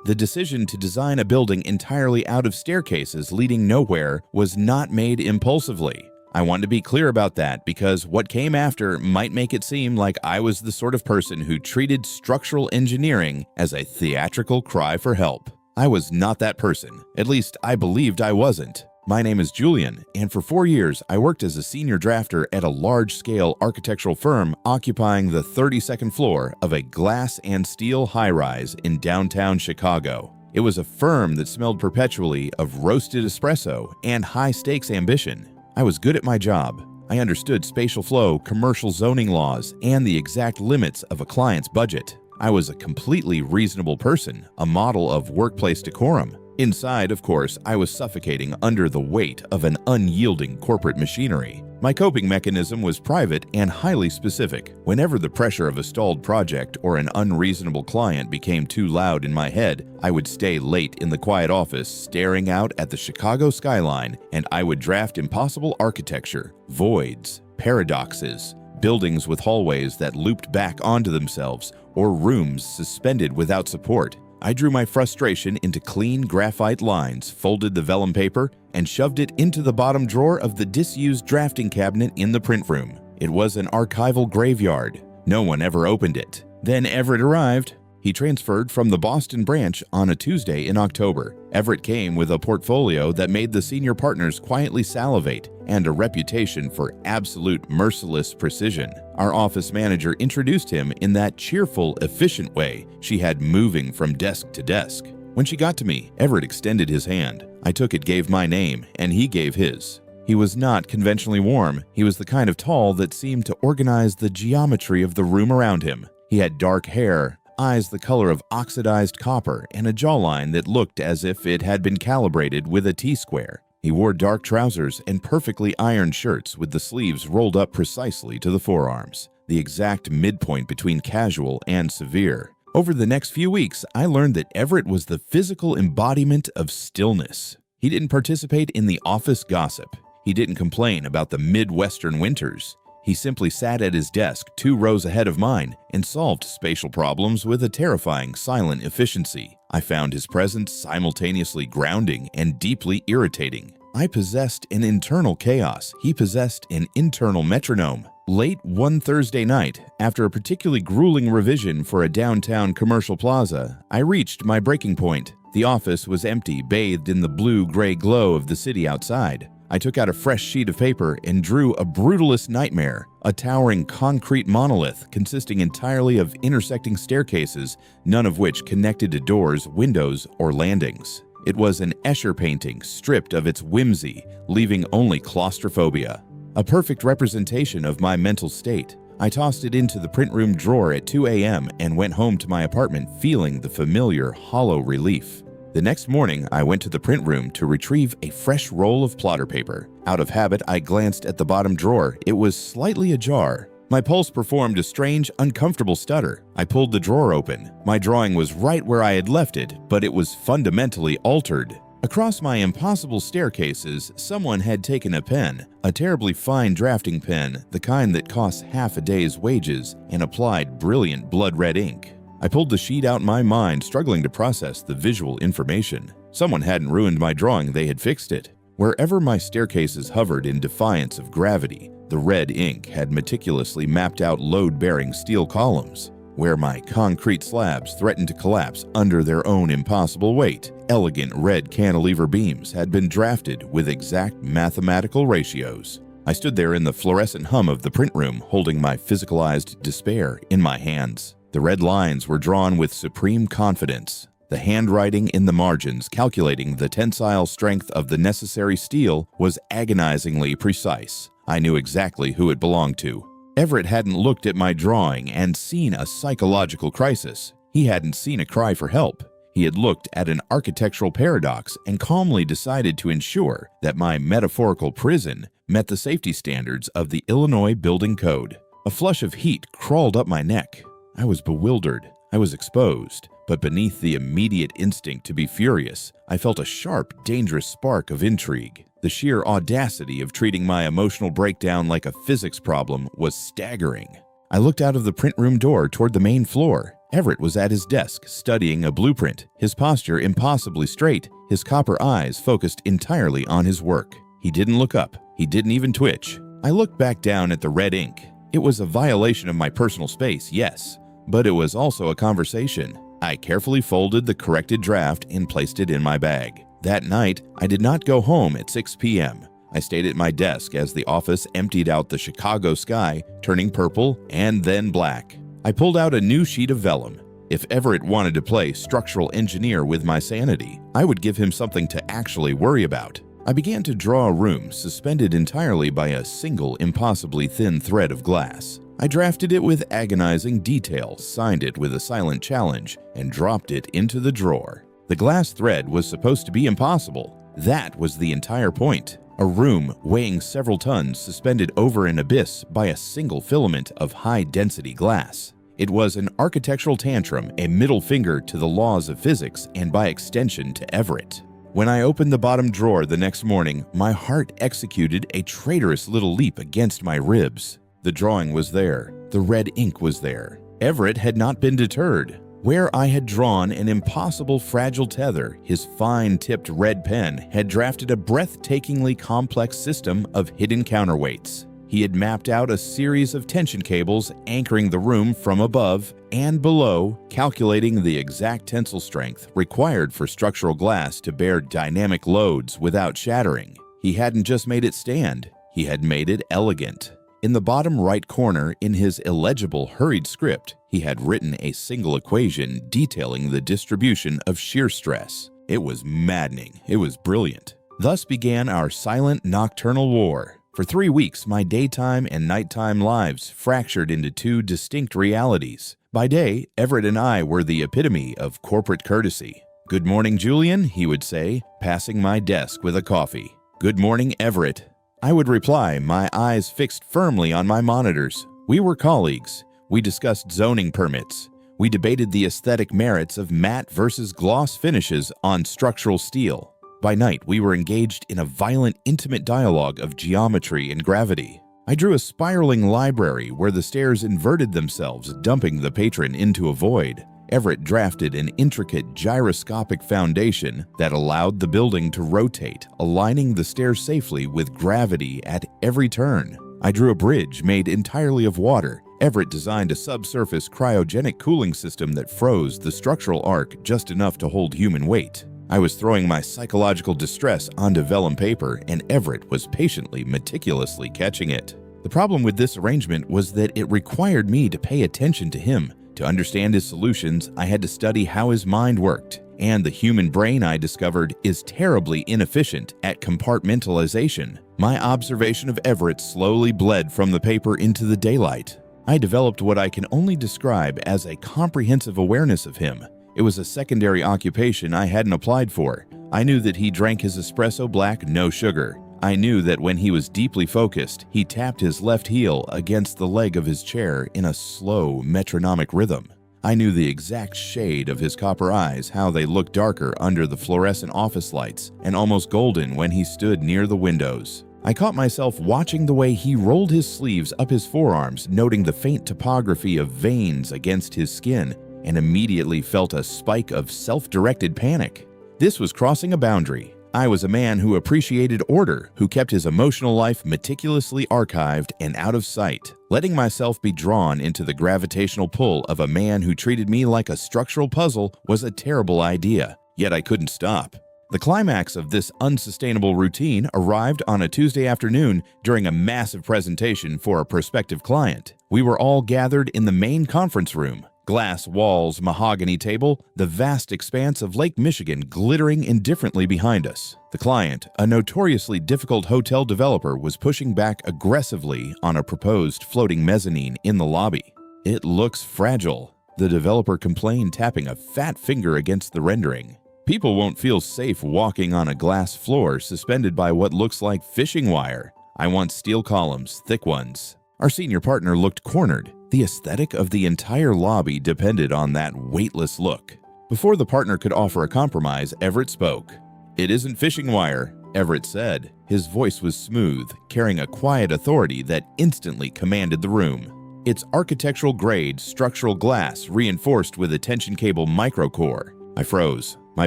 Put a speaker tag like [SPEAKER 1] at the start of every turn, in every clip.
[SPEAKER 1] The decision to design a building entirely out of staircases leading nowhere was not made impulsively. I want to be clear about that because what came after might make it seem like I was the sort of person who treated structural engineering as a theatrical cry for help. I was not that person. At least I believed I wasn't. My name is Julian, and for 4 years I worked as a senior drafter at a large-scale architectural firm occupying the 32nd floor of a glass and steel high-rise in downtown Chicago. It was a firm that smelled perpetually of roasted espresso and high-stakes ambition. I was good at my job. I understood spatial flow, commercial zoning laws, and the exact limits of a client's budget. I was a completely reasonable person, a model of workplace decorum. Inside, of course, I was suffocating under the weight of an unyielding corporate machinery. My coping mechanism was private and highly specific. Whenever the pressure of a stalled project or an unreasonable client became too loud in my head, I would stay late in the quiet office staring out at the Chicago skyline, and I would draft impossible architecture, voids, paradoxes, buildings with hallways that looped back onto themselves, or rooms suspended without support. I drew my frustration into clean graphite lines, folded the vellum paper, and shoved it into the bottom drawer of the disused drafting cabinet in the print room. It was an archival graveyard. No one ever opened it. Then Everett arrived. He transferred from the Boston branch on a Tuesday in October. Everett came with a portfolio that made the senior partners quietly salivate and a reputation for absolute merciless precision. Our office manager introduced him in that cheerful, efficient way she had moving from desk to desk. When she got to me, Everett extended his hand. I took it, gave my name, and he gave his. He was not conventionally warm. He was the kind of tall that seemed to organize the geometry of the room around him. He had dark hair, eyes the color of oxidized copper, and a jawline that looked as if it had been calibrated with a T-square. He wore dark trousers and perfectly ironed shirts with the sleeves rolled up precisely to the forearms, the exact midpoint between casual and severe. Over the next few weeks, I learned that Everett was the physical embodiment of stillness. He didn't participate in the office gossip. He didn't complain about the Midwestern winters. He simply sat at his desk 2 rows ahead of mine and solved spatial problems with a terrifying silent efficiency. I found his presence simultaneously grounding and deeply irritating. I possessed an internal chaos. He possessed an internal metronome. Late one Thursday night, after a particularly grueling revision for a downtown commercial plaza, I reached my breaking point. The office was empty, bathed in the blue-gray glow of the city outside. I took out a fresh sheet of paper and drew a brutalist nightmare, a towering concrete monolith consisting entirely of intersecting staircases, none of which connected to doors, windows, or landings. It was an Escher painting stripped of its whimsy, leaving only claustrophobia. A perfect representation of my mental state. I tossed it into the print room drawer at 2 a.m. and went home to my apartment feeling the familiar hollow relief. The next morning, I went to the print room to retrieve a fresh roll of plotter paper. Out of habit, I glanced at the bottom drawer. It was slightly ajar. My pulse performed a strange, uncomfortable stutter. I pulled the drawer open. My drawing was right where I had left it, but it was fundamentally altered. Across my impossible staircases, someone had taken a pen, a terribly fine drafting pen, the kind that costs half a day's wages, and applied brilliant blood-red ink. I pulled the sheet out in my mind, struggling to process the visual information. Someone hadn't ruined my drawing, they had fixed it. Wherever my staircases hovered in defiance of gravity, the red ink had meticulously mapped out load-bearing steel columns. Where my concrete slabs threatened to collapse under their own impossible weight, elegant red cantilever beams had been drafted with exact mathematical ratios. I stood there in the fluorescent hum of the print room, holding my physicalized despair in my hands. The red lines were drawn with supreme confidence. The handwriting in the margins calculating the tensile strength of the necessary steel was agonizingly precise. I knew exactly who it belonged to. Everett hadn't looked at my drawing and seen a psychological crisis. He hadn't seen a cry for help. He had looked at an architectural paradox and calmly decided to ensure that my metaphorical prison met the safety standards of the Illinois Building Code. A flush of heat crawled up my neck. I was bewildered. I was exposed. But beneath the immediate instinct to be furious, I felt a sharp, dangerous spark of intrigue. The sheer audacity of treating my emotional breakdown like a physics problem was staggering. I looked out of the print room door toward the main floor. Everett was at his desk, studying a blueprint, his posture impossibly straight, his copper eyes focused entirely on his work. He didn't look up. He didn't even twitch. I looked back down at the red ink. It was a violation of my personal space, yes, but it was also a conversation. I carefully folded the corrected draft and placed it in my bag. That night, I did not go home at 6 p.m. I stayed at my desk as the office emptied out the Chicago sky, turning purple and then black. I pulled out a new sheet of vellum. If Everett wanted to play structural engineer with my sanity, I would give him something to actually worry about. I began to draw a room suspended entirely by a single impossibly thin thread of glass. I drafted it with agonizing detail, signed it with a silent challenge, and dropped it into the drawer. The glass thread was supposed to be impossible. That was the entire point. A room weighing several tons suspended over an abyss by a single filament of high-density glass. It was an architectural tantrum, a middle finger to the laws of physics and by extension to Everett. When I opened the bottom drawer the next morning, my heart executed a traitorous little leap against my ribs. The drawing was there. The red ink was there. Everett had not been deterred. Where I had drawn an impossible fragile tether, his fine-tipped red pen had drafted a breathtakingly complex system of hidden counterweights. He had mapped out a series of tension cables anchoring the room from above and below, calculating the exact tensile strength required for structural glass to bear dynamic loads without shattering. He hadn't just made it stand, he had made it elegant. In the bottom right corner, in his illegible, hurried script, he had written a single equation detailing the distribution of shear stress. It was maddening. It was brilliant. Thus began our silent nocturnal war. For 3 weeks, my daytime and nighttime lives fractured into two distinct realities. By day, Everett and I were the epitome of corporate courtesy. "Good morning, Julian," he would say, passing my desk with a coffee. "Good morning, Everett." I would reply, my eyes fixed firmly on my monitors. We were colleagues. We discussed zoning permits. We debated the aesthetic merits of matte versus gloss finishes on structural steel. By night, we were engaged in a violent, intimate dialogue of geometry and gravity. I drew a spiraling library where the stairs inverted themselves, dumping the patron into a void. Everett drafted an intricate gyroscopic foundation that allowed the building to rotate, aligning the stairs safely with gravity at every turn. I drew a bridge made entirely of water. Everett designed a subsurface cryogenic cooling system that froze the structural arc just enough to hold human weight. I was throwing my psychological distress onto vellum paper, and Everett was patiently, meticulously catching it. The problem with this arrangement was that it required me to pay attention to him. To understand his solutions, I had to study how his mind worked, and the human brain, I discovered, is terribly inefficient at compartmentalization. My observation of Everett slowly bled from the paper into the daylight. I developed what I can only describe as a comprehensive awareness of him. It was a secondary occupation I hadn't applied for. I knew that he drank his espresso black, no sugar. I knew that when he was deeply focused, he tapped his left heel against the leg of his chair in a slow, metronomic rhythm. I knew the exact shade of his copper eyes, how they looked darker under the fluorescent office lights and almost golden when he stood near the windows. I caught myself watching the way he rolled his sleeves up his forearms, noting the faint topography of veins against his skin, and immediately felt a spike of self-directed panic. This was crossing a boundary. I was a man who appreciated order, who kept his emotional life meticulously archived and out of sight. Letting myself be drawn into the gravitational pull of a man who treated me like a structural puzzle was a terrible idea, yet I couldn't stop. The climax of this unsustainable routine arrived on a Tuesday afternoon during a massive presentation for a prospective client. We were all gathered in the main conference room. Glass walls, mahogany table, the vast expanse of Lake Michigan glittering indifferently behind us. The client, a notoriously difficult hotel developer, was pushing back aggressively on a proposed floating mezzanine in the lobby. "It looks fragile," the developer complained, tapping a fat finger against the rendering. "People won't feel safe walking on a glass floor suspended by what looks like fishing wire. I want steel columns, thick ones." Our senior partner looked cornered. The aesthetic of the entire lobby depended on that weightless look. Before the partner could offer a compromise, Everett spoke. "It isn't fishing wire," Everett said. His voice was smooth, carrying a quiet authority that instantly commanded the room. It's architectural-grade structural glass reinforced with a tension cable microcore. I froze. My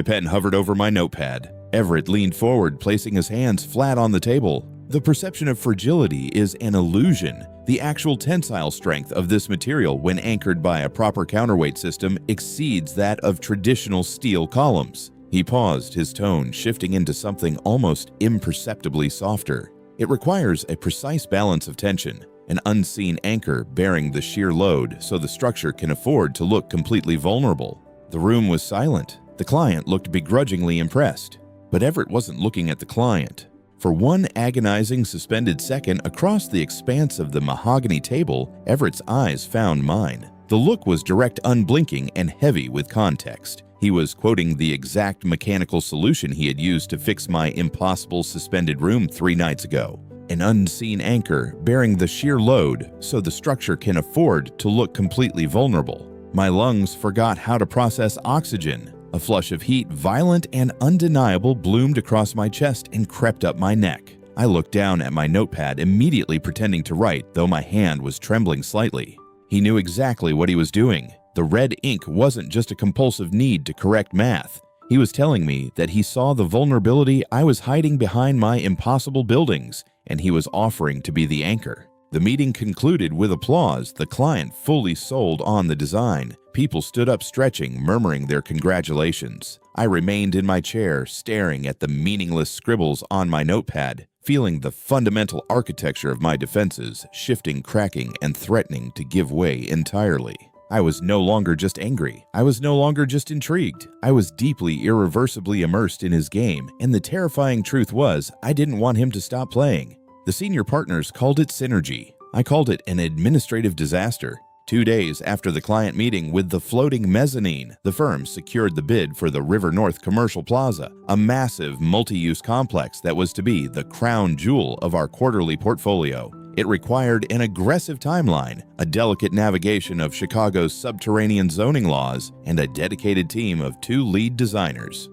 [SPEAKER 1] pen hovered over my notepad. Everett leaned forward, placing his hands flat on the table. The perception of fragility is an illusion. The actual tensile strength of this material, when anchored by a proper counterweight system, exceeds that of traditional steel columns. He paused, his tone shifting into something almost imperceptibly softer. It requires a precise balance of tension, an unseen anchor bearing the sheer load so the structure can afford to look completely vulnerable. The room was silent. The client looked begrudgingly impressed. But Everett wasn't looking at the client. For one agonizing suspended second across the expanse of the mahogany table, Everett's eyes found mine. The look was direct, unblinking, and heavy with context. He was quoting the exact mechanical solution he had used to fix my impossible suspended room 3 nights ago. An unseen anchor bearing the sheer load so the structure can afford to look completely vulnerable. My lungs forgot how to process oxygen. A flush of heat, violent and undeniable, bloomed across my chest and crept up my neck. I looked down at my notepad, immediately pretending to write, though my hand was trembling slightly. He knew exactly what he was doing. The red ink wasn't just a compulsive need to correct math. He was telling me that he saw the vulnerability I was hiding behind my impossible buildings, and he was offering to be the anchor. The meeting concluded with applause, the client fully sold on the design. People stood up stretching, murmuring their congratulations. I remained in my chair, staring at the meaningless scribbles on my notepad, feeling the fundamental architecture of my defenses shifting, cracking, and threatening to give way entirely. I was no longer just angry. I was no longer just intrigued. I was deeply, irreversibly immersed in his game, and the terrifying truth was, I didn't want him to stop playing. The senior partners called it synergy. I called it an administrative disaster. 2 days after the client meeting with the floating mezzanine, the firm secured the bid for the River North Commercial Plaza, a massive multi-use complex that was to be the crown jewel of our quarterly portfolio. It required an aggressive timeline, a delicate navigation of Chicago's subterranean zoning laws, and a dedicated team of 2 lead designers.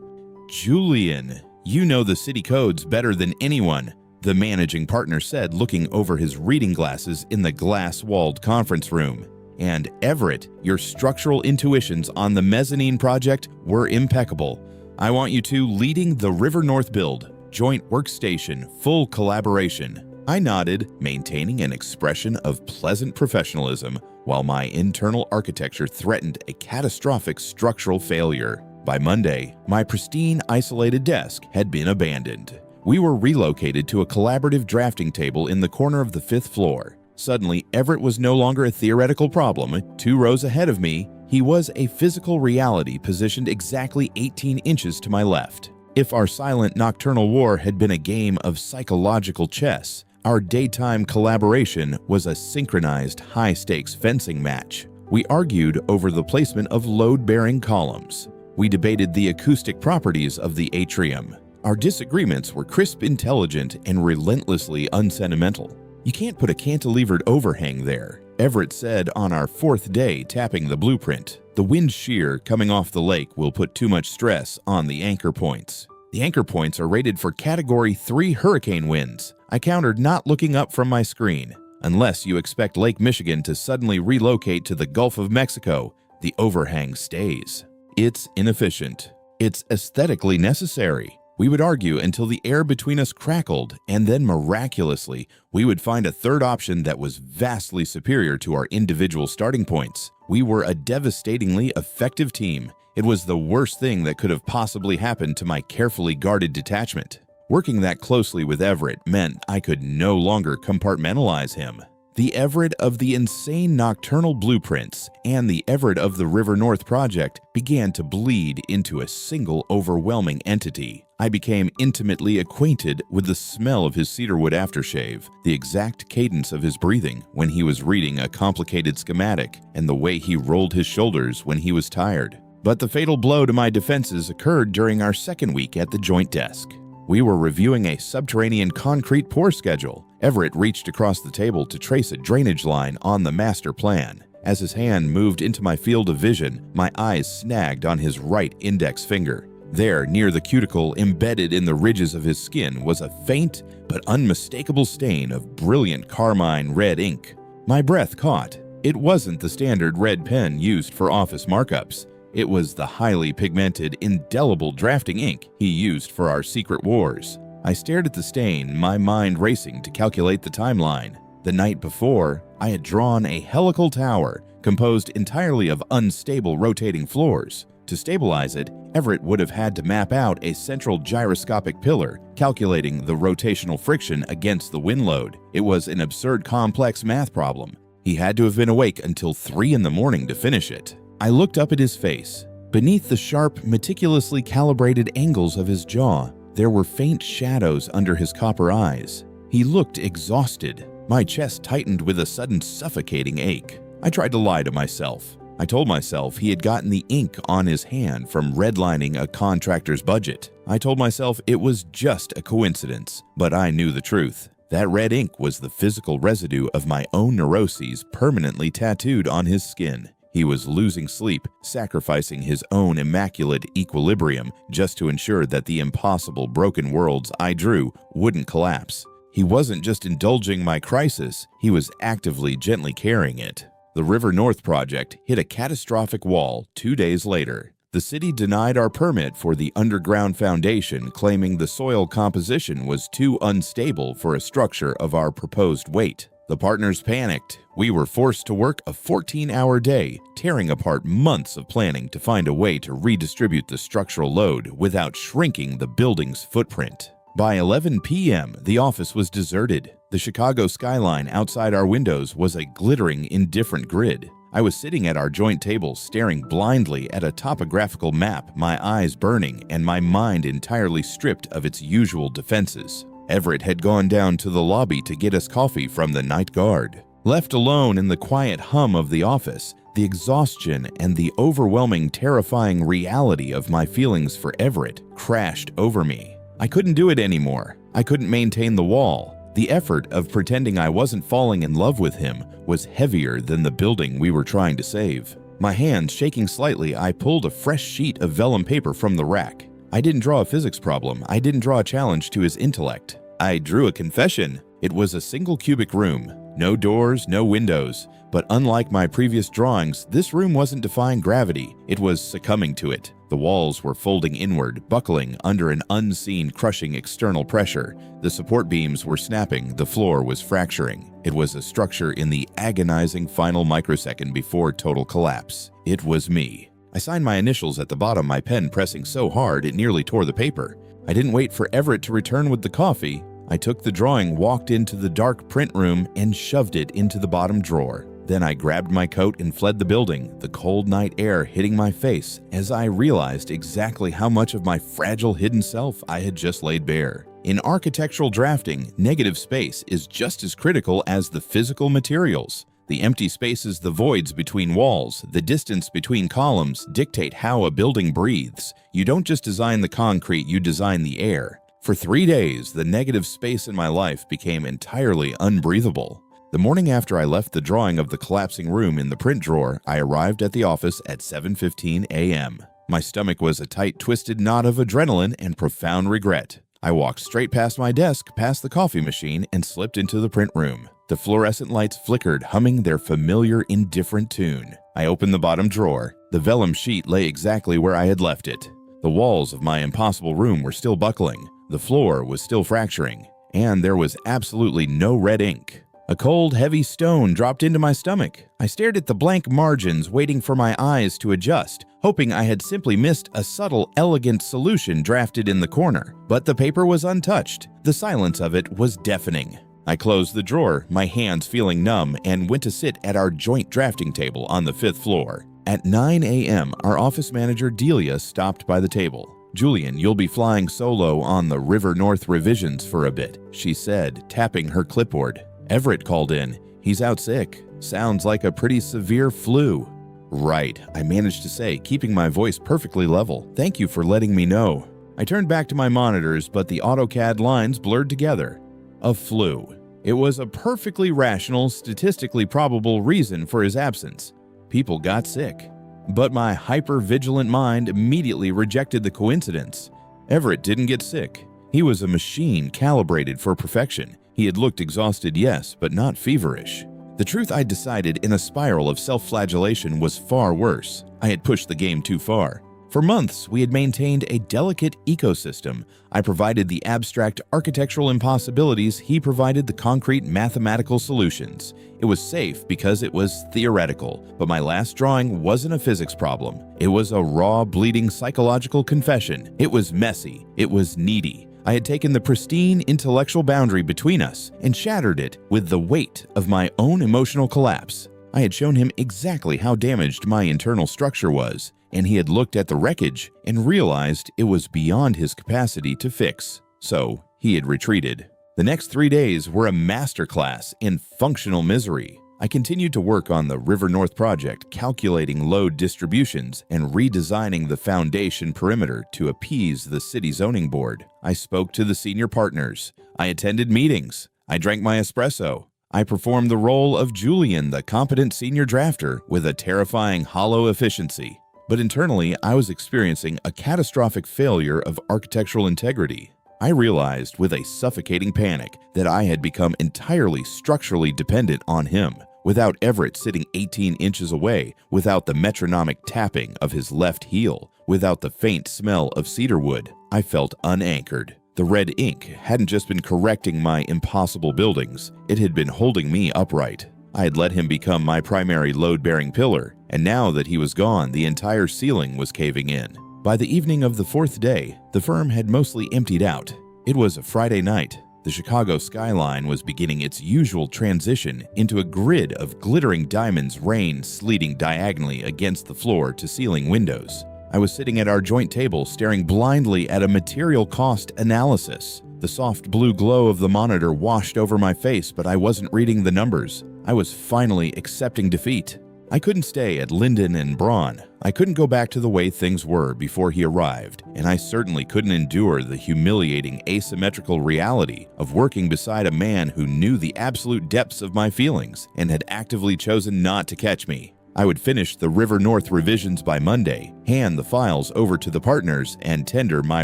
[SPEAKER 1] "Julian, you know the city codes better than anyone," the managing partner said, looking over his reading glasses in the glass-walled conference room. "And Everett, your structural intuitions on the mezzanine project were impeccable. I want you two leading the River North build, joint workstation, full collaboration." I nodded, maintaining an expression of pleasant professionalism, while my internal architecture threatened a catastrophic structural failure. By Monday, my pristine, isolated desk had been abandoned. We were relocated to a collaborative drafting table in the corner of the 5th floor. Suddenly, Everett was no longer a theoretical problem. 2 rows ahead of me, he was a physical reality positioned exactly 18 inches to my left. If our silent nocturnal war had been a game of psychological chess, our daytime collaboration was a synchronized high-stakes fencing match. We argued over the placement of load-bearing columns. We debated the acoustic properties of the atrium. Our disagreements were crisp, intelligent, and relentlessly unsentimental. "You can't put a cantilevered overhang there," Everett said on our 4th day tapping the blueprint. "The wind shear coming off the lake will put too much stress on the anchor points." "The anchor points are rated for Category 3 hurricane winds," I countered, not looking up from my screen. "Unless you expect Lake Michigan to suddenly relocate to the Gulf of Mexico, the overhang stays." "It's inefficient. It's aesthetically necessary." We would argue until the air between us crackled, and then miraculously, we would find a third option that was vastly superior to our individual starting points. We were a devastatingly effective team. It was the worst thing that could have possibly happened to my carefully guarded detachment. Working that closely with Everett meant I could no longer compartmentalize him. The Everett of the insane nocturnal blueprints and the Everett of the River North project began to bleed into a single overwhelming entity. I became intimately acquainted with the smell of his cedarwood aftershave, the exact cadence of his breathing when he was reading a complicated schematic, and the way he rolled his shoulders when he was tired. But the fatal blow to my defenses occurred during our 2nd week at the joint desk. We were reviewing a subterranean concrete pour schedule. Everett reached across the table to trace a drainage line on the master plan. As his hand moved into my field of vision, my eyes snagged on his right index finger. There, near the cuticle embedded in the ridges of his skin, was a faint but unmistakable stain of brilliant carmine red ink. My breath caught. It wasn't the standard red pen used for office markups. It was the highly pigmented, indelible drafting ink he used for our secret wars. I stared at the stain, my mind racing to calculate the timeline. The night before, I had drawn a helical tower composed entirely of unstable rotating floors. To stabilize it, Everett would have had to map out a central gyroscopic pillar, calculating the rotational friction against the wind load. It was an absurd complex math problem. He had to have been awake until 3 in the morning to finish it. I looked up at his face. Beneath the sharp, meticulously calibrated angles of his jaw, there were faint shadows under his copper eyes. He looked exhausted. My chest tightened with a sudden suffocating ache. I tried to lie to myself. I told myself he had gotten the ink on his hand from redlining a contractor's budget. I told myself it was just a coincidence, but I knew the truth. That red ink was the physical residue of my own neuroses permanently tattooed on his skin. He was losing sleep, sacrificing his own immaculate equilibrium just to ensure that the impossible broken worlds I drew wouldn't collapse. He wasn't just indulging my crisis, he was actively gently carrying it. The River North project hit a catastrophic wall 2 days later. The city denied our permit for the underground foundation, claiming the soil composition was too unstable for a structure of our proposed weight. The partners panicked. We were forced to work a 14-hour day, tearing apart months of planning to find a way to redistribute the structural load without shrinking the building's footprint. By 11 p.m., the office was deserted. The Chicago skyline outside our windows was a glittering, indifferent grid. I was sitting at our joint table, staring blindly at a topographical map, my eyes burning and my mind entirely stripped of its usual defenses. Everett had gone down to the lobby to get us coffee from the night guard. Left alone in the quiet hum of the office, the exhaustion and the overwhelming, terrifying reality of my feelings for Everett crashed over me. I couldn't do it anymore. I couldn't maintain the wall. The effort of pretending I wasn't falling in love with him was heavier than the building we were trying to save. My hands shaking slightly, I pulled a fresh sheet of vellum paper from the rack. I didn't draw a physics problem. I didn't draw a challenge to his intellect. I drew a confession. It was a single cubic room. No doors, no windows. But unlike my previous drawings, this room wasn't defying gravity. It was succumbing to it. The walls were folding inward, buckling under an unseen, crushing external pressure. The support beams were snapping, the floor was fracturing. It was a structure in the agonizing final microsecond before total collapse. It was me. I signed my initials at the bottom, my pen pressing so hard it nearly tore the paper. I didn't wait for Everett to return with the coffee. I took the drawing, walked into the dark print room, and shoved it into the bottom drawer. Then I grabbed my coat and fled the building, the cold night air hitting my face as I realized exactly how much of my fragile hidden self I had just laid bare. In architectural drafting, negative space is just as critical as the physical materials. The empty spaces, the voids between walls, the distance between columns dictate how a building breathes. You don't just design the concrete, you design the air. For 3 days, the negative space in my life became entirely unbreathable. The morning after I left the drawing of the collapsing room in the print drawer, I arrived at the office at 7:15 a.m. My stomach was a tight, twisted knot of adrenaline and profound regret. I walked straight past my desk, past the coffee machine, and slipped into the print room. The fluorescent lights flickered, humming their familiar, indifferent tune. I opened the bottom drawer. The vellum sheet lay exactly where I had left it. The walls of my impossible room were still buckling. The floor was still fracturing. And there was absolutely no red ink. A cold, heavy stone dropped into my stomach. I stared at the blank margins, waiting for my eyes to adjust, hoping I had simply missed a subtle, elegant solution drafted in the corner. But the paper was untouched. The silence of it was deafening. I closed the drawer, my hands feeling numb, and went to sit at our joint drafting table on the 5th floor. At 9 a.m., our office manager Delia stopped by the table. "Julian, you'll be flying solo on the River North revisions for a bit," she said, tapping her clipboard. "Everett called in. He's out sick. Sounds like a pretty severe flu." "Right," I managed to say, keeping my voice perfectly level. "Thank you for letting me know." I turned back to my monitors, but the AutoCAD lines blurred together. A flu. It was a perfectly rational, statistically probable reason for his absence. People got sick. But my hyper-vigilant mind immediately rejected the coincidence. Everett didn't get sick. He was a machine calibrated for perfection. He had looked exhausted, yes, but not feverish. The truth I'd decided in a spiral of self-flagellation was far worse. I had pushed the game too far. For months, we had maintained a delicate ecosystem. I provided the abstract architectural impossibilities, he provided the concrete mathematical solutions. It was safe because it was theoretical, but my last drawing wasn't a physics problem. It was a raw, bleeding psychological confession. It was messy. It was needy. I had taken the pristine intellectual boundary between us and shattered it with the weight of my own emotional collapse. I had shown him exactly how damaged my internal structure was, and he had looked at the wreckage and realized it was beyond his capacity to fix. So he had retreated. The next 3 days were a masterclass in functional misery. I continued to work on the River North project, calculating load distributions and redesigning the foundation perimeter to appease the city zoning board. I spoke to the senior partners. I attended meetings. I drank my espresso. I performed the role of Julian, the competent senior drafter, with a terrifying hollow efficiency. But internally, I was experiencing a catastrophic failure of architectural integrity. I realized with a suffocating panic that I had become entirely structurally dependent on him, without Everett sitting 18 inches away, without the metronomic tapping of his left heel, without the faint smell of cedarwood. I felt unanchored. The red ink hadn't just been correcting my impossible buildings, it had been holding me upright. I had let him become my primary load-bearing pillar, and now that he was gone, the entire ceiling was caving in. By the evening of the 4th day, the firm had mostly emptied out. It was a Friday night. The Chicago skyline was beginning its usual transition into a grid of glittering diamonds, rain sleeting diagonally against the floor-to-ceiling windows. I was sitting at our joint table staring blindly at a material cost analysis. The soft blue glow of the monitor washed over my face, but I wasn't reading the numbers. I was finally accepting defeat. I couldn't stay at Linden and Braun. I couldn't go back to the way things were before he arrived, and I certainly couldn't endure the humiliating asymmetrical reality of working beside a man who knew the absolute depths of my feelings and had actively chosen not to catch me. I would finish the River North revisions by Monday, hand the files over to the partners, and tender my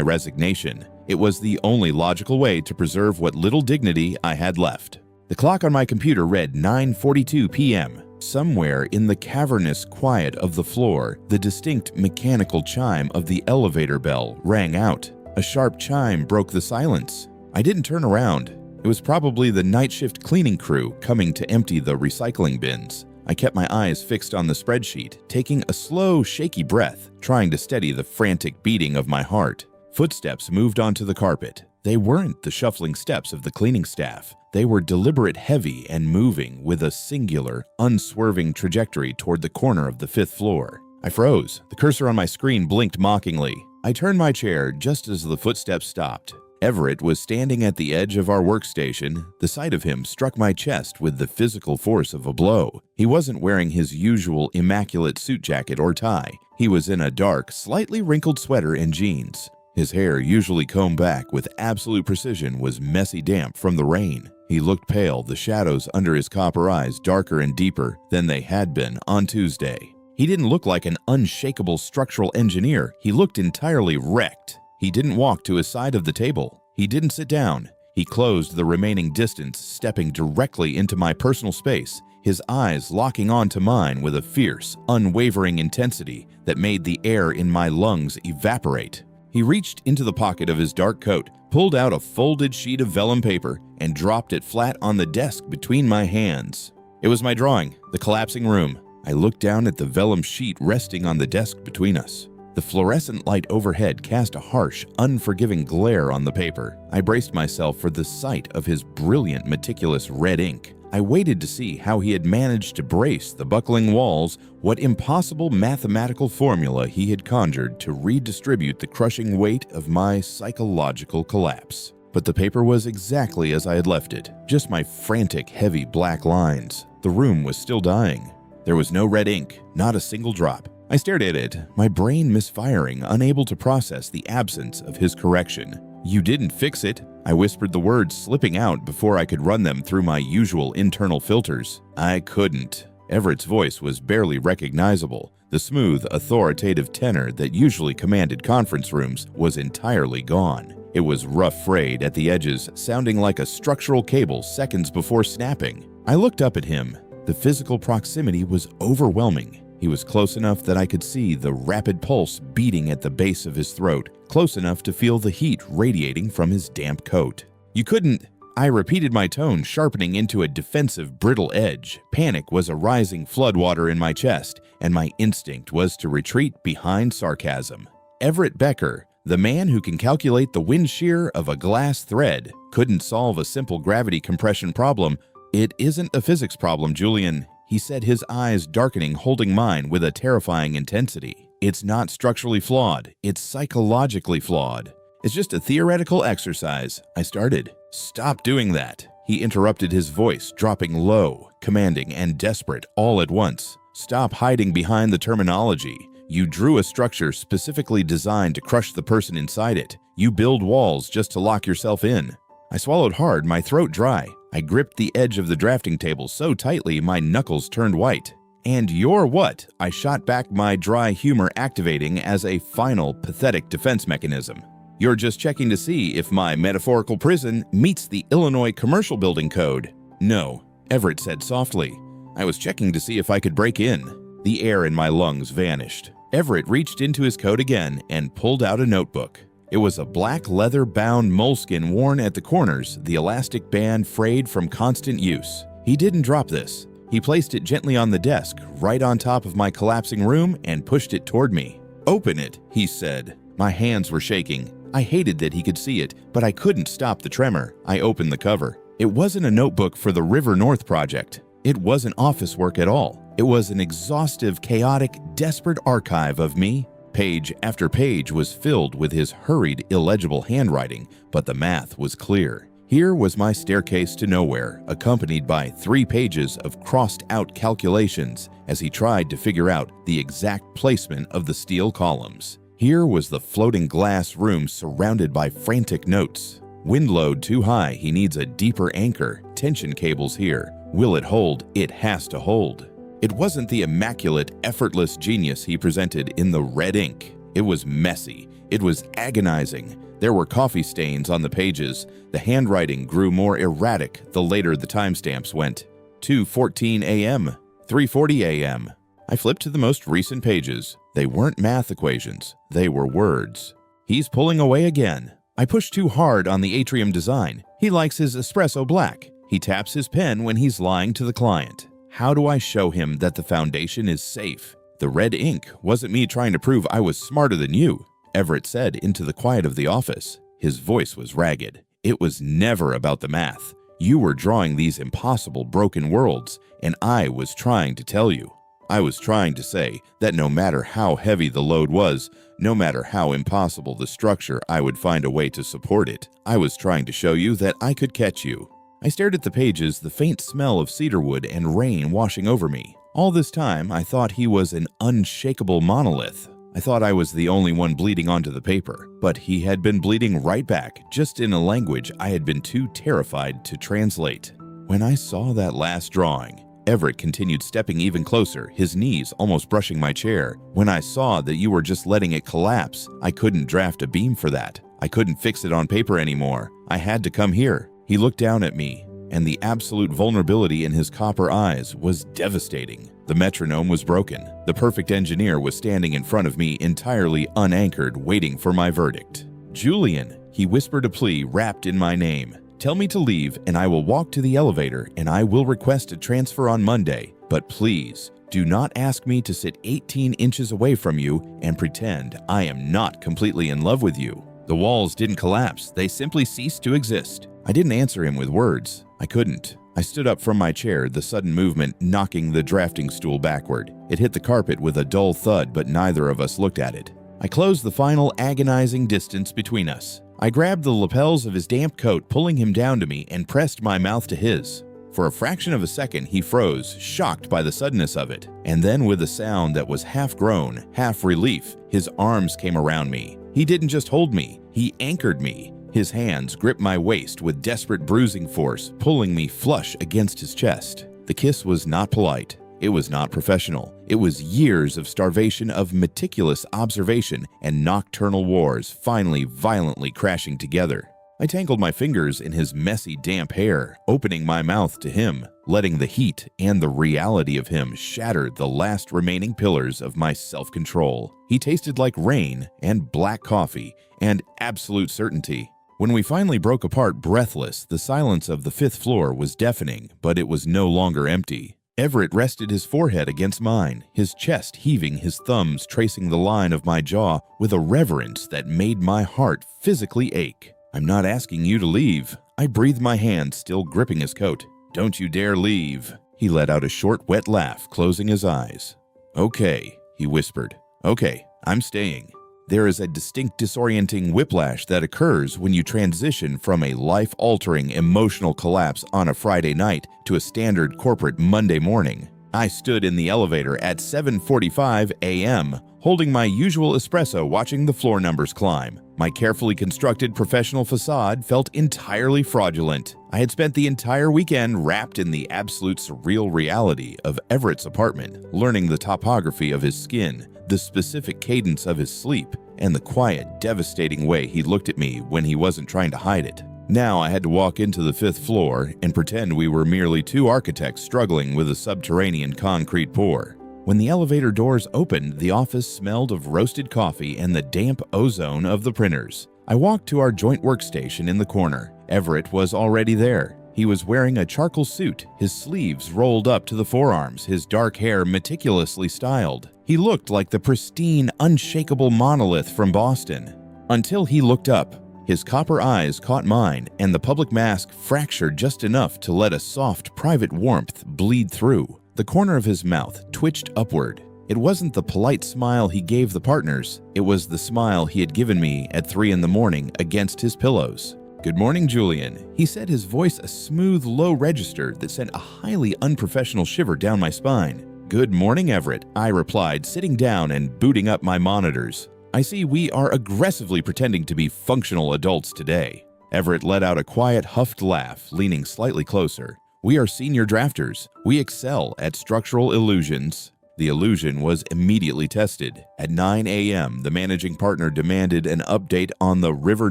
[SPEAKER 1] resignation. It was the only logical way to preserve what little dignity I had left. The clock on my computer read 9:42 p.m. Somewhere in the cavernous quiet of the floor, the distinct mechanical chime of the elevator bell rang out. A sharp chime broke the silence. I didn't turn around. It was probably the night shift cleaning crew coming to empty the recycling bins. I kept my eyes fixed on the spreadsheet, taking a slow, shaky breath, trying to steady the frantic beating of my heart. Footsteps moved onto the carpet. They weren't the shuffling steps of the cleaning staff. They were deliberate, heavy, and moving with a singular, unswerving trajectory toward the corner of the 5th floor. I froze. The cursor on my screen blinked mockingly. I turned my chair just as the footsteps stopped. Everett was standing at the edge of our workstation. The sight of him struck my chest with the physical force of a blow. He wasn't wearing his usual immaculate suit jacket or tie. He was in a dark, slightly wrinkled sweater and jeans. His hair, usually combed back with absolute precision, was messy damp from the rain. He looked pale, the shadows under his copper eyes darker and deeper than they had been on Tuesday. He didn't look like an unshakable structural engineer. He looked entirely wrecked. He didn't walk to his side of the table. He didn't sit down. He closed the remaining distance, stepping directly into my personal space, his eyes locking onto mine with a fierce, unwavering intensity that made the air in my lungs evaporate. He reached into the pocket of his dark coat, pulled out a folded sheet of vellum paper, and dropped it flat on the desk between my hands. It was my drawing, The Collapsing Room. I looked down at the vellum sheet resting on the desk between us. The fluorescent light overhead cast a harsh, unforgiving glare on the paper. I braced myself for the sight of his brilliant, meticulous red ink. I waited to see how he had managed to brace the buckling walls, what impossible mathematical formula he had conjured to redistribute the crushing weight of my psychological collapse. But the paper was exactly as I had left it, just my frantic, heavy black lines. The room was still dying. There was no red ink, not a single drop. I stared at it, my brain misfiring, unable to process the absence of his correction. "You didn't fix it," I whispered, the words slipping out before I could run them through my usual internal filters. I couldn't. Everett's voice was barely recognizable. The smooth, authoritative tenor that usually commanded conference rooms was entirely gone. It was rough frayed at the edges, sounding like a structural cable seconds before snapping. I looked up at him. The physical proximity was overwhelming. He was close enough that I could see the rapid pulse beating at the base of his throat, close enough to feel the heat radiating from his damp coat. "You couldn't—" I repeated my tone, sharpening into a defensive, brittle edge. Panic was a rising floodwater in my chest, and my instinct was to retreat behind sarcasm. Everett Becker, the man who can calculate the wind shear of a glass thread, couldn't solve a simple gravity compression problem. "It isn't a physics problem, Julian," he said, his eyes darkening, holding mine with a terrifying intensity. "It's not structurally flawed. It's psychologically flawed. It's just a theoretical exercise." I started. "Stop doing that," he interrupted, his voice dropping low, commanding, and desperate all at once. "Stop hiding behind the terminology. You drew a structure specifically designed to crush the person inside it. You build walls just to lock yourself in." I swallowed hard, my throat dry. I gripped the edge of the drafting table so tightly my knuckles turned white. "And you're what?" I shot back, my dry humor activating as a final, pathetic defense mechanism. "You're just checking to see if my metaphorical prison meets the Illinois Commercial Building Code." "No," Everett said softly. "I was checking to see if I could break in." The air in my lungs vanished. Everett reached into his coat again and pulled out a notebook. It was a black leather-bound moleskin worn at the corners, the elastic band frayed from constant use. He didn't drop this. He placed it gently on the desk, right on top of my collapsing room, and pushed it toward me. "Open it," he said. My hands were shaking. I hated that he could see it, but I couldn't stop the tremor. I opened the cover. It wasn't a notebook for the River North project. It wasn't office work at all. It was an exhaustive, chaotic, desperate archive of me. Page after page was filled with his hurried, illegible handwriting, but the math was clear. Here was my staircase to nowhere, accompanied by 3 pages of crossed-out calculations as he tried to figure out the exact placement of the steel columns. Here was the floating glass room surrounded by frantic notes. "Wind load too high, he needs a deeper anchor. Tension cables here. Will it hold? It has to hold." It wasn't the immaculate, effortless genius he presented in the red ink. It was messy. It was agonizing. There were coffee stains on the pages. The handwriting grew more erratic the later the timestamps went. 2:14 a.m., 3:40 a.m. I flipped to the most recent pages. They weren't math equations. They were words. "He's pulling away again." I pushed too hard on the atrium design. He likes his espresso black. He taps his pen when he's lying to the client. How do I show him that the foundation is safe? The red ink wasn't me trying to prove I was smarter than you, Everett said into the quiet of the office. His voice was ragged. "It was never about the math. You were drawing these impossible broken worlds, and I was trying to tell you. I was trying to say that no matter how heavy the load was, no matter how impossible the structure, I would find a way to support it. I was trying to show you that I could catch you." I stared at the pages, the faint smell of cedarwood and rain washing over me. All this time, I thought he was an unshakable monolith. I thought I was the only one bleeding onto the paper, but he had been bleeding right back, just in a language I had been too terrified to translate. When I saw that last drawing, Everett continued stepping even closer, his knees almost brushing my chair. "When I saw that you were just letting it collapse, I couldn't draft a beam for that. I couldn't fix it on paper anymore. I had to come here." He looked down at me, and the absolute vulnerability in his copper eyes was devastating. The metronome was broken. The perfect engineer was standing in front of me, entirely unanchored, waiting for my verdict. "Julian," he whispered a plea wrapped in my name. "Tell me to leave, and I will walk to the elevator, and I will request a transfer on Monday. But please, do not ask me to sit 18 inches away from you and pretend I am not completely in love with you." The walls didn't collapse. They simply ceased to exist. I didn't answer him with words. I couldn't. I stood up from my chair, the sudden movement knocking the drafting stool backward. It hit the carpet with a dull thud, but neither of us looked at it. I closed the final agonizing distance between us. I grabbed the lapels of his damp coat, pulling him down to me, and pressed my mouth to his. For a fraction of a second, he froze, shocked by the suddenness of it. And then, with a sound that was half groan, half relief, his arms came around me. He didn't just hold me, he anchored me. His hands gripped my waist with desperate bruising force, pulling me flush against his chest. The kiss was not polite. It was not professional. It was years of starvation, of meticulous observation, and nocturnal wars finally violently crashing together. I tangled my fingers in his messy, damp hair, opening my mouth to him, letting the heat and the reality of him shatter the last remaining pillars of my self-control. He tasted like rain and black coffee and absolute certainty. When we finally broke apart breathless, the silence of the 5th floor was deafening, but it was no longer empty. Everett rested his forehead against mine, his chest heaving, his thumbs tracing the line of my jaw with a reverence that made my heart physically ache. "I'm not asking you to leave." I breathed, my hand still gripping his coat. "Don't you dare leave." He let out a short, wet laugh, closing his eyes. "Okay," he whispered. "Okay, I'm staying." There is a distinct disorienting whiplash that occurs when you transition from a life-altering emotional collapse on a Friday night to a standard corporate Monday morning. I stood in the elevator at 7:45 a.m., holding my usual espresso, watching the floor numbers climb. My carefully constructed professional facade felt entirely fraudulent. I had spent the entire weekend wrapped in the absolute surreal reality of Everett's apartment, learning the topography of his skin, the specific cadence of his sleep, and the quiet, devastating way he looked at me when he wasn't trying to hide it. Now I had to walk into the 5th floor and pretend we were merely two architects struggling with a subterranean concrete pour. When the elevator doors opened, the office smelled of roasted coffee and the damp ozone of the printers. I walked to our joint workstation in the corner. Everett was already there. He was wearing a charcoal suit, his sleeves rolled up to the forearms, his dark hair meticulously styled. He looked like the pristine, unshakable monolith from Boston. Until he looked up. His copper eyes caught mine, and the public mask fractured just enough to let a soft, private warmth bleed through. The corner of his mouth twitched upward. It wasn't the polite smile he gave the partners. It was the smile he had given me at 3 a.m. against his pillows. "Good morning, Julian," he said, his voice a smooth, low register that sent a highly unprofessional shiver down my spine. "Good morning, Everett," I replied, sitting down and booting up my monitors. "I see we are aggressively pretending to be functional adults today." Everett let out a quiet, huffed laugh, leaning slightly closer. "We are senior drafters. We excel at structural illusions." The illusion was immediately tested. At 9 a.m., the managing partner demanded an update on the River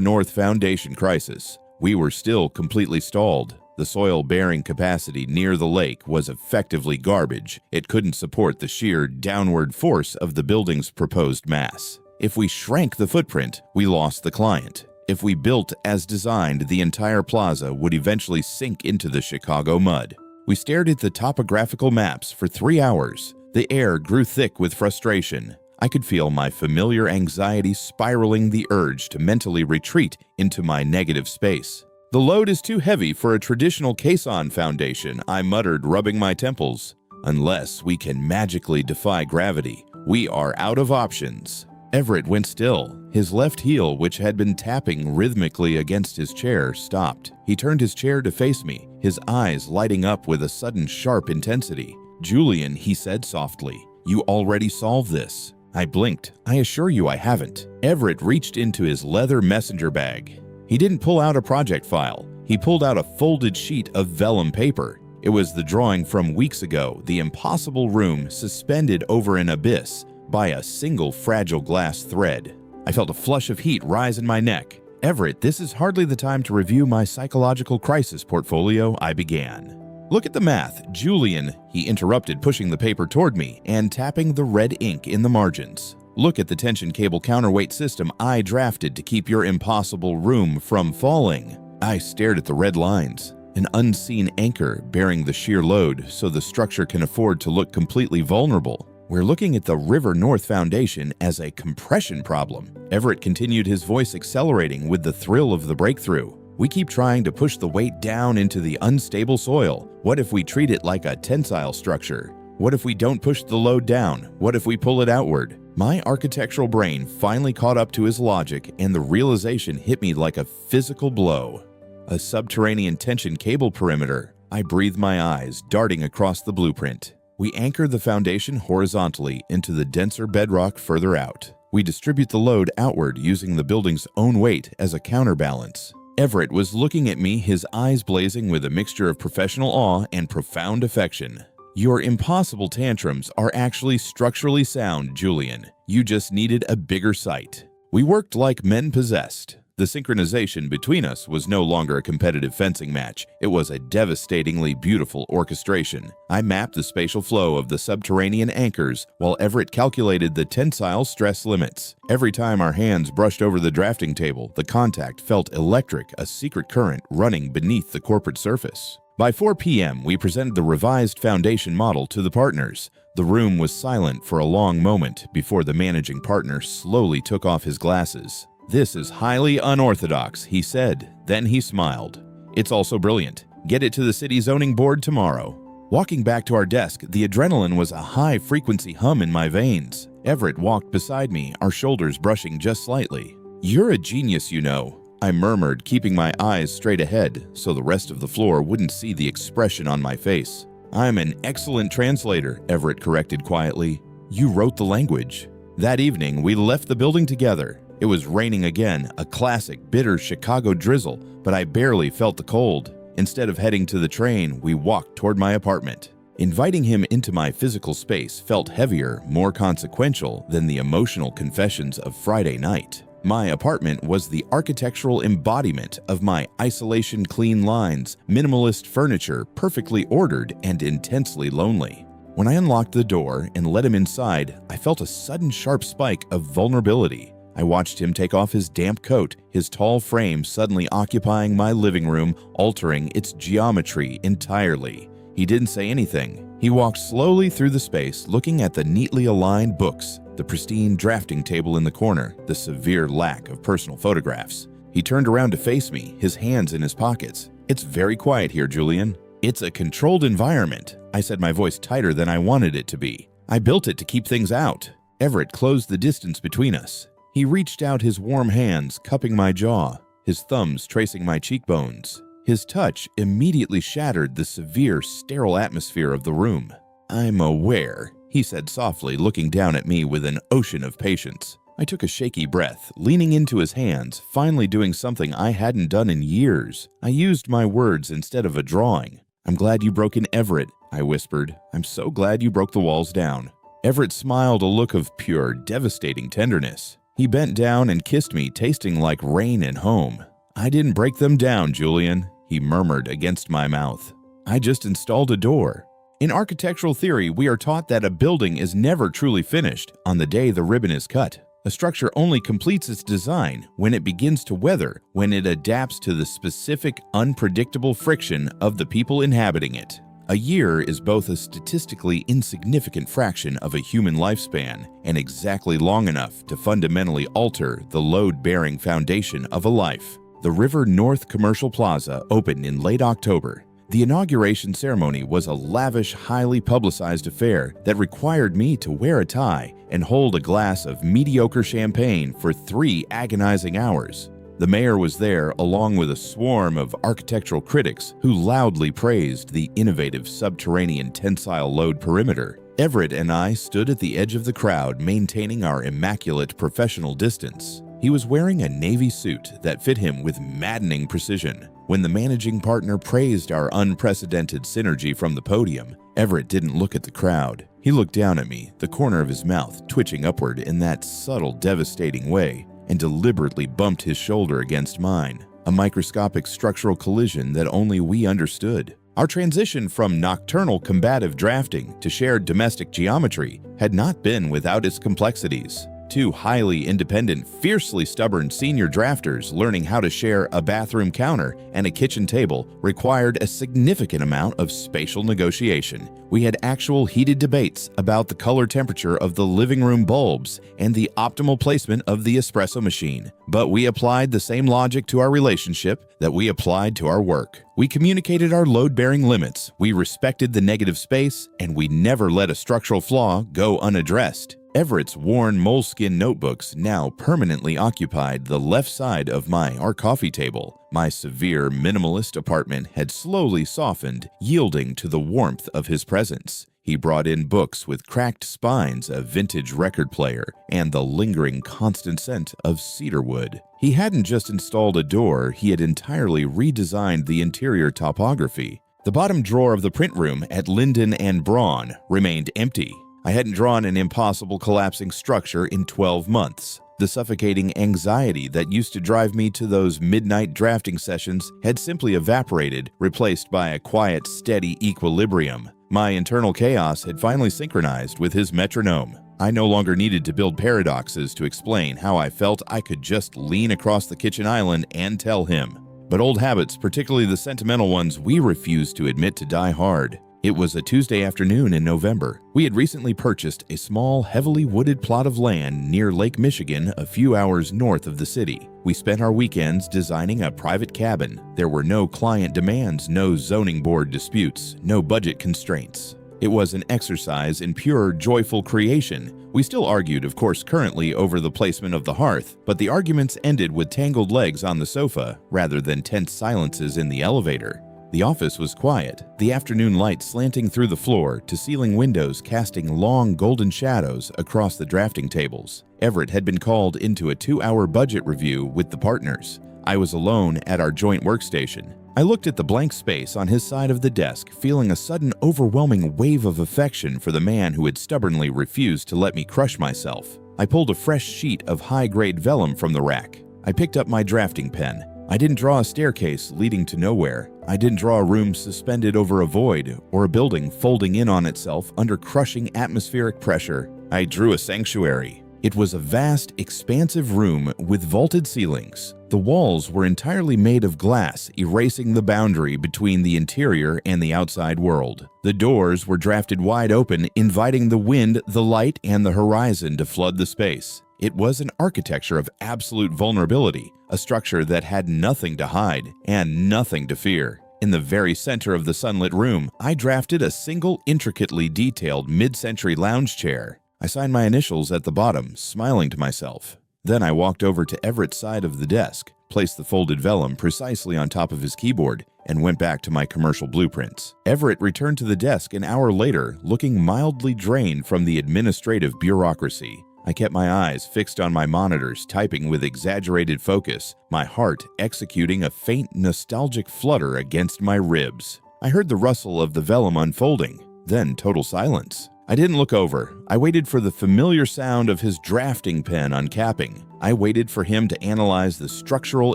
[SPEAKER 1] North Foundation crisis. We were still completely stalled. The soil-bearing capacity near the lake was effectively garbage. It couldn't support the sheer downward force of the building's proposed mass. If we shrank the footprint, we lost the client. If we built as designed, the entire plaza would eventually sink into the Chicago mud. We stared at the topographical maps for 3 hours. The air grew thick with frustration. I could feel my familiar anxiety spiraling, the urge to mentally retreat into my negative space. "The load is too heavy for a traditional caisson foundation," I muttered, rubbing my temples. "Unless we can magically defy gravity, we are out of options." Everett went still. His left heel, which had been tapping rhythmically against his chair, stopped. He turned his chair to face me, his eyes lighting up with a sudden sharp intensity. "Julian," he said softly, "you already solved this." I blinked. "I assure you I haven't." Everett reached into his leather messenger bag. He didn't pull out a project file. He pulled out a folded sheet of vellum paper. It was the drawing from weeks ago, the impossible room suspended over an abyss by a single fragile glass thread. I felt a flush of heat rise in my neck. "Everett, this is hardly the time to review my psychological crisis portfolio," I began. "Look at the math, Julian," he interrupted, pushing the paper toward me and tapping the red ink in the margins. "Look at the tension cable counterweight system I drafted to keep your impossible room from falling." I stared at the red lines. An unseen anchor bearing the sheer load so the structure can afford to look completely vulnerable. "We're looking at the River North Foundation as a compression problem." Everett continued, his voice accelerating with the thrill of the breakthrough. "We keep trying to push the weight down into the unstable soil. What if we treat it like a tensile structure? What if we don't push the load down? What if we pull it outward?" My architectural brain finally caught up to his logic, and the realization hit me like a physical blow. A subterranean tension cable perimeter. I breathed, my eyes darting across the blueprint. We anchor the foundation horizontally into the denser bedrock further out. We distribute the load outward using the building's own weight as a counterbalance. Everett was looking at me, his eyes blazing with a mixture of professional awe and profound affection. "Your impossible tantrums are actually structurally sound, Julian. You just needed a bigger site." We worked like men possessed. The synchronization between us was no longer a competitive fencing match. It was a devastatingly beautiful orchestration. I mapped the spatial flow of the subterranean anchors while Everett calculated the tensile stress limits. Every time our hands brushed over the drafting table, the contact felt electric, a secret current running beneath the corporate surface. By 4 p.m., we presented the revised foundation model to the partners. The room was silent for a long moment before the managing partner slowly took off his glasses. "This is highly unorthodox," he said. Then he smiled. "It's also brilliant. Get it to the city zoning board tomorrow." Walking back to our desk, the adrenaline was a high-frequency hum in my veins. Everett walked beside me, our shoulders brushing just slightly. "You're a genius, you know," I murmured, keeping my eyes straight ahead so the rest of the floor wouldn't see the expression on my face. "I'm an excellent translator," Everett corrected quietly. "You wrote the language." That evening, we left the building together. It was raining again, a classic bitter Chicago drizzle, but I barely felt the cold. Instead of heading to the train, we walked toward my apartment. Inviting him into my physical space felt heavier, more consequential than the emotional confessions of Friday night. My apartment was the architectural embodiment of my isolation, clean lines, minimalist furniture, perfectly ordered and intensely lonely. When I unlocked the door and let him inside, I felt a sudden sharp spike of vulnerability. I watched him take off his damp coat, his tall frame suddenly occupying my living room, altering its geometry entirely. He didn't say anything. He walked slowly through the space, looking at the neatly aligned books, the pristine drafting table in the corner, the severe lack of personal photographs. He turned around to face me, his hands in his pockets. "It's very quiet here, Julian." "It's a controlled environment," I said, my voice tighter than I wanted it to be. "I built it to keep things out." Everett closed the distance between us. He reached out his warm hands, cupping my jaw, his thumbs tracing my cheekbones. His touch immediately shattered the severe, sterile atmosphere of the room. "I'm aware," he said softly, looking down at me with an ocean of patience. I took a shaky breath, leaning into his hands, finally doing something I hadn't done in years. I used my words instead of a drawing. "I'm glad you broke in, Everett," I whispered. "I'm so glad you broke the walls down." Everett smiled, a look of pure, devastating tenderness. He bent down and kissed me, tasting like rain and home. "I didn't break them down, Julian," he murmured against my mouth. "I just installed a door." In architectural theory, we are taught that a building is never truly finished on the day the ribbon is cut. A structure only completes its design when it begins to weather, when it adapts to the specific, unpredictable friction of the people inhabiting it. A year is both a statistically insignificant fraction of a human lifespan and exactly long enough to fundamentally alter the load-bearing foundation of a life. The River North Commercial Plaza opened in late October. The inauguration ceremony was a lavish, highly publicized affair that required me to wear a tie and hold a glass of mediocre champagne for 3 agonizing hours. The mayor was there along with a swarm of architectural critics who loudly praised the innovative subterranean tensile load perimeter. Everett and I stood at the edge of the crowd, maintaining our immaculate professional distance. He was wearing a navy suit that fit him with maddening precision. When the managing partner praised our unprecedented synergy from the podium, Everett didn't look at the crowd. He looked down at me, the corner of his mouth twitching upward in that subtle, devastating way, and deliberately bumped his shoulder against mine, a microscopic structural collision that only we understood. Our transition from nocturnal combative drafting to shared domestic geometry had not been without its complexities. 2 highly independent, fiercely stubborn senior drafters learning how to share a bathroom counter and a kitchen table required a significant amount of spatial negotiation. We had actual heated debates about the color temperature of the living room bulbs and the optimal placement of the espresso machine. But we applied the same logic to our relationship that we applied to our work. We communicated our load-bearing limits, we respected the negative space, and we never let a structural flaw go unaddressed. Everett's worn moleskin notebooks now permanently occupied the left side of our coffee table. My severe, minimalist apartment had slowly softened, yielding to the warmth of his presence. He brought in books with cracked spines, a vintage record player, and the lingering constant scent of cedarwood. He hadn't just installed a door, he had entirely redesigned the interior topography. The bottom drawer of the print room at Linden and Braun remained empty. I hadn't drawn an impossible collapsing structure in 12 months. The suffocating anxiety that used to drive me to those midnight drafting sessions had simply evaporated, replaced by a quiet, steady equilibrium. My internal chaos had finally synchronized with his metronome. I no longer needed to build paradoxes to explain how I felt. I could just lean across the kitchen island and tell him. But old habits, particularly the sentimental ones, we refused to admit to die hard. It was a Tuesday afternoon in November. We had recently purchased a small, heavily wooded plot of land near Lake Michigan, a few hours north of the city. We spent our weekends designing a private cabin. There were no client demands, no zoning board disputes, no budget constraints. It was an exercise in pure, joyful creation. We still argued, of course, currently over the placement of the hearth, but the arguments ended with tangled legs on the sofa rather than tense silences in the elevator. The office was quiet, the afternoon light slanting through the floor to ceiling windows casting long golden shadows across the drafting tables. Everett had been called into a 2-hour budget review with the partners. I was alone at our joint workstation. I looked at the blank space on his side of the desk, feeling a sudden overwhelming wave of affection for the man who had stubbornly refused to let me crush myself. I pulled a fresh sheet of high-grade vellum from the rack. I picked up my drafting pen. I didn't draw a staircase leading to nowhere. I didn't draw a room suspended over a void or a building folding in on itself under crushing atmospheric pressure. I drew a sanctuary. It was a vast, expansive room with vaulted ceilings. The walls were entirely made of glass, erasing the boundary between the interior and the outside world. The doors were drafted wide open, inviting the wind, the light, and the horizon to flood the space. It was an architecture of absolute vulnerability, a structure that had nothing to hide and nothing to fear. In the very center of the sunlit room, I drafted a single intricately detailed mid-century lounge chair. I signed my initials at the bottom, smiling to myself. Then I walked over to Everett's side of the desk, placed the folded vellum precisely on top of his keyboard, and went back to my commercial blueprints. Everett returned to the desk an hour later, looking mildly drained from the administrative bureaucracy. I kept my eyes fixed on my monitors, typing with exaggerated focus, my heart executing a faint nostalgic flutter against my ribs. I heard the rustle of the vellum unfolding, then total silence. I didn't look over. I waited for the familiar sound of his drafting pen uncapping. I waited for him to analyze the structural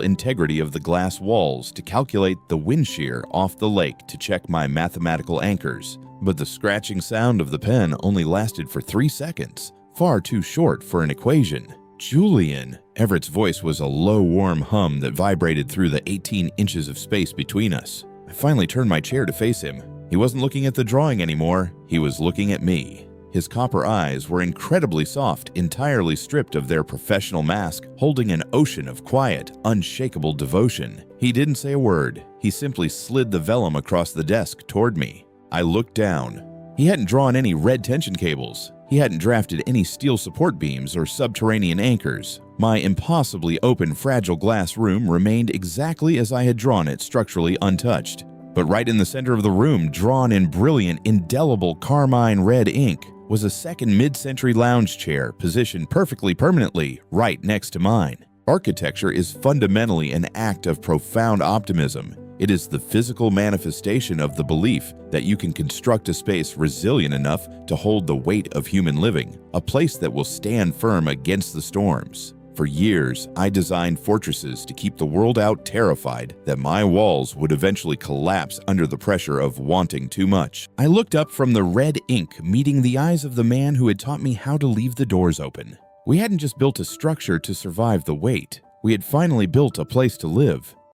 [SPEAKER 1] integrity of the glass walls, to calculate the wind shear off the lake, to check my mathematical anchors. But the scratching sound of the pen only lasted for 3 seconds, far too short for an equation. Julian! Everett's voice was a low, warm hum that vibrated through the 18 inches of space between us. I finally turned my chair to face him. He wasn't looking at the drawing anymore, he was looking at me. His copper eyes were incredibly soft, entirely stripped of their professional mask, holding an ocean of quiet, unshakable devotion. He didn't say a word, he simply slid the vellum across the desk toward me. I looked down. He hadn't drawn any red tension cables. He hadn't drafted any steel support beams or subterranean anchors. My impossibly open, fragile glass room remained exactly as I had drawn it, structurally untouched. But right in the center of the room, drawn in brilliant, indelible carmine red ink, was a second mid-century lounge chair positioned perfectly permanently right next to mine. Architecture is fundamentally an act of profound optimism. It is the physical manifestation of the belief that you can construct a space resilient enough to hold the weight of human living, a place that will stand firm against the storms. For years, I designed fortresses to keep the world out, terrified that my walls would eventually collapse under the pressure of wanting too much. I looked up from the red ink, meeting the eyes of the man who had taught me how to leave the doors open. We hadn't just built a structure to survive the weight. We had finally built a place to live.